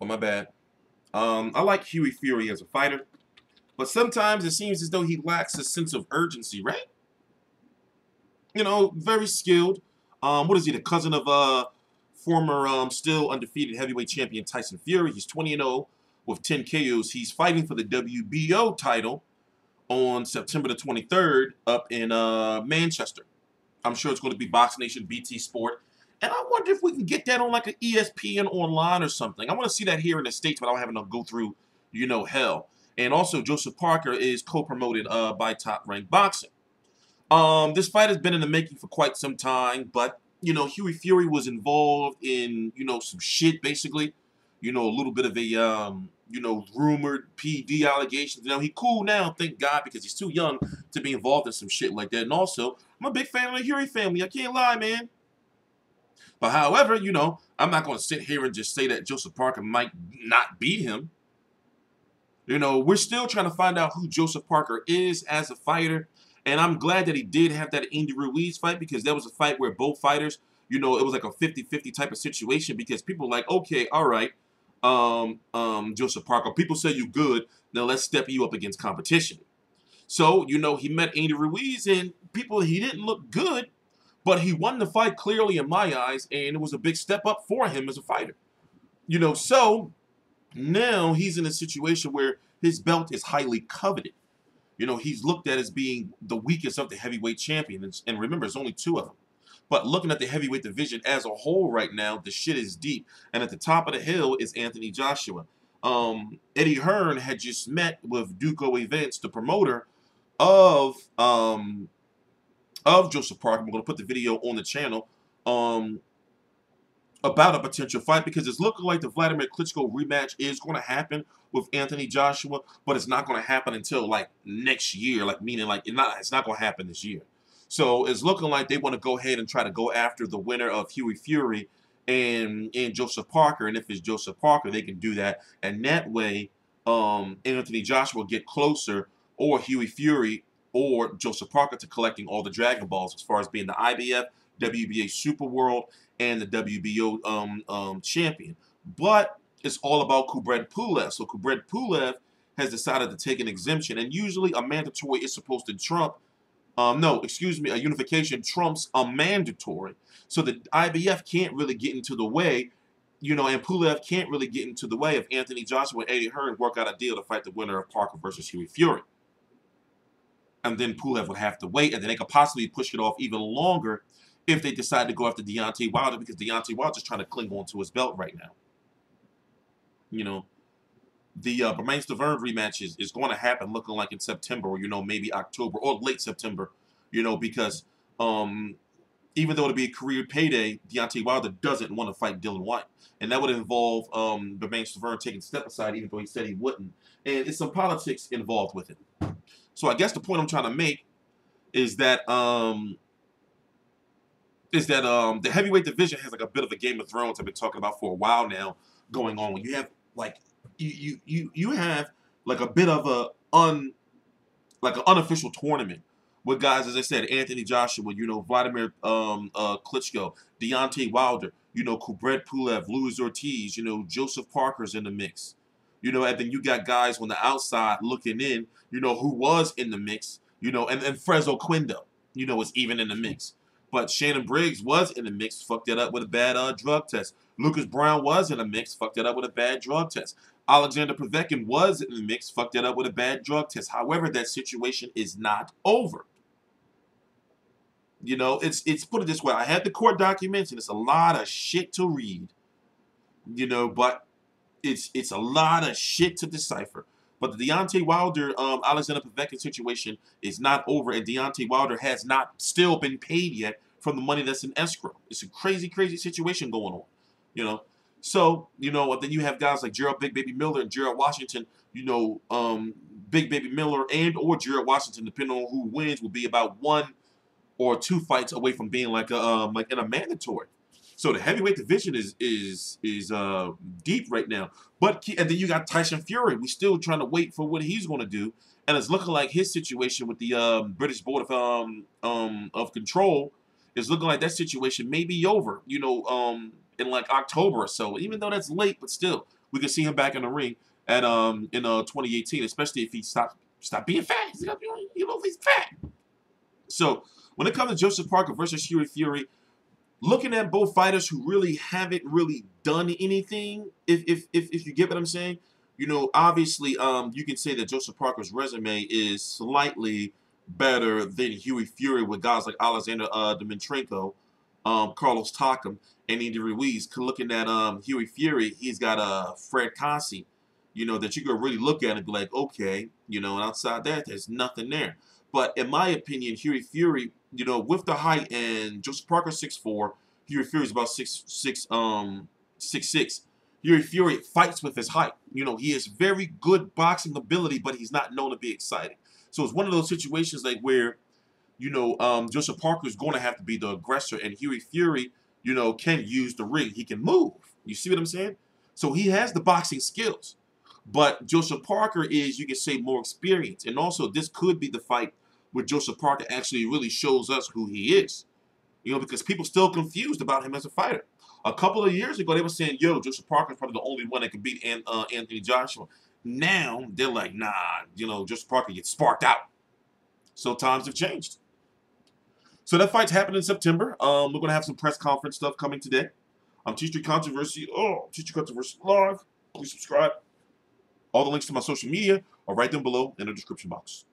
Oh, my bad. I like Hughie Fury as a fighter, but sometimes it seems as though he lacks a sense of urgency, right? You know, very skilled. What is he, the cousin of former still undefeated heavyweight champion Tyson Fury? He's 20-0 with 10 KOs. He's fighting for the WBO title on September the 23rd up in Manchester. I'm sure it's going to be Boxnation, BT Sport. And I wonder if we can get that on like an ESPN online or something. I want to see that here in the States without having to go through, hell. And also, Joseph Parker is co-promoted by Top Rank Boxing. This fight has been in the making for quite some time, but, Hughie Fury was involved in, some shit, basically. A little bit of a, rumored PD allegations. Now, he cool now, thank God, because he's too young to be involved in some shit like that. And also, I'm a big fan of the Fury family. I can't lie, man. But however, I'm not going to sit here and just say that Joseph Parker might not beat him. We're still trying to find out who Joseph Parker is as a fighter. And I'm glad that he did have that Andy Ruiz fight, because that was a fight where both fighters, it was like a 50-50 type of situation, because people were like, okay, all right, Joseph Parker, people say you good, now let's step you up against competition. So, he met Andy Ruiz, and he didn't look good, but he won the fight clearly in my eyes, and it was a big step up for him as a fighter. So now he's in a situation where his belt is highly coveted. He's looked at as being the weakest of the heavyweight champions. And remember, there's only two of them. But looking at the heavyweight division as a whole right now, the shit is deep. And at the top of the hill is Anthony Joshua. Eddie Hearn had just met with Duco Events, the promoter of Joseph Parker. I'm going to put the video on the channel about a potential fight, because it's looking like the Vladimir Klitschko rematch is going to happen with Anthony Joshua, but it's not going to happen until like next year, meaning it's not going to happen this year. So it's looking like they want to go ahead and try to go after the winner of Hughie Fury and Joseph Parker. And if it's Joseph Parker, they can do that. And that way, Anthony Joshua will get closer, or Hughie Fury or Joseph Parker, to collecting all the Dragon Balls as far as being the IBF, WBA Super World, and the WBO champion. But it's all about Kubrat Pulev. So Kubrat Pulev has decided to take an exemption, and usually a mandatory is supposed to trump, a unification trumps a mandatory. So the IBF can't really get into the way, and Pulev can't really get into the way of Anthony Joshua and Eddie Hearn work out a deal to fight the winner of Parker versus Hughie Fury. And then Pulev would have to wait, and then they could possibly push it off even longer if they decide to go after Deontay Wilder, because Deontay Wilder's trying to cling on to his belt right now. The Bermain Stavern rematch is going to happen, looking like in September, or, maybe October or late September, because even though it'll be a career payday, Deontay Wilder doesn't want to fight Dillian Whyte. And that would involve Bermain Stavern taking a step aside, even though he said he wouldn't. And it's some politics involved with it. So I guess the point I'm trying to make is that the heavyweight division has like a bit of a Game of Thrones I've been talking about for a while now going on. When you have like you have like a bit of an unofficial tournament with guys, as I said, Anthony Joshua, Vladimir Klitschko, Deontay Wilder, Kubrat Pulev, Luis Ortiz, Joseph Parker's in the mix. And then you got guys on the outside looking in, who was in the mix, and Frezzo Quindo, is even in the mix. But Shannon Briggs was in the mix, fucked it up with a bad drug test. Lucas Brown was in the mix, fucked it up with a bad drug test. Alexander Povetkin was in the mix, fucked it up with a bad drug test. However, that situation is not over. It's put it this way. I had the court documents, and it's a lot of shit to read. But it's a lot of shit to decipher. But the Deontay Wilder, Alexander Povetkin situation is not over, and Deontay Wilder has not still been paid yet from the money that's in escrow. It's a crazy, crazy situation going on, So, then you have guys like Gerald Big Baby Miller and Gerald Washington, Big Baby Miller and or Gerald Washington, depending on who wins, will be about 1 or 2 fights away from being like in a mandatory. So the heavyweight division is deep right now. And then you got Tyson Fury. We're still trying to wait for what he's going to do, and it's looking like his situation with the British Board of Control is looking like that situation may be over. In like October or so. Even though that's late, but still, we could see him back in the ring at in 2018, especially if he stop being fat. You know, if he's fat. So when it comes to Joseph Parker versus Hughie Fury, looking at both fighters who really haven't really done anything, if you get what I'm saying, you know, obviously, you can say that Joseph Parker's resume is slightly better than Hughie Fury with guys like Alexander Dmytrenko, Carlos Takam, and Andy Ruiz. Looking at Hughie Fury, he's got Fred Kasi, you know, that you could really look at and be like, okay, you know, and outside that, there's nothing there. But in my opinion, Hughie Fury, you know, with the height, and Joseph Parker 6'4", Hughie Fury is about 6'6". Hughie Fury fights with his height. You know, he has very good boxing ability, but he's not known to be exciting. So it's one of those situations like where, you know, Joseph Parker is going to have to be the aggressor, and Hughie Fury, you know, can use the ring. He can move. You see what I'm saying? So he has the boxing skills. But Joseph Parker is, you can say, more experienced. And also, this could be the fight where Joseph Parker actually really shows us who he is. You know, because people still confused about him as a fighter. A couple of years ago, they were saying, yo, Joseph Parker's probably the only one that could beat Anthony Joshua. Now, they're like, nah, you know, Joseph Parker gets sparked out. So times have changed. So that fight's happening in September. We're going to have some press conference stuff coming today. I'm T-Street Controversy. Oh, T-Street Controversy Live. Please subscribe. All the links to my social media are right down below in the description box.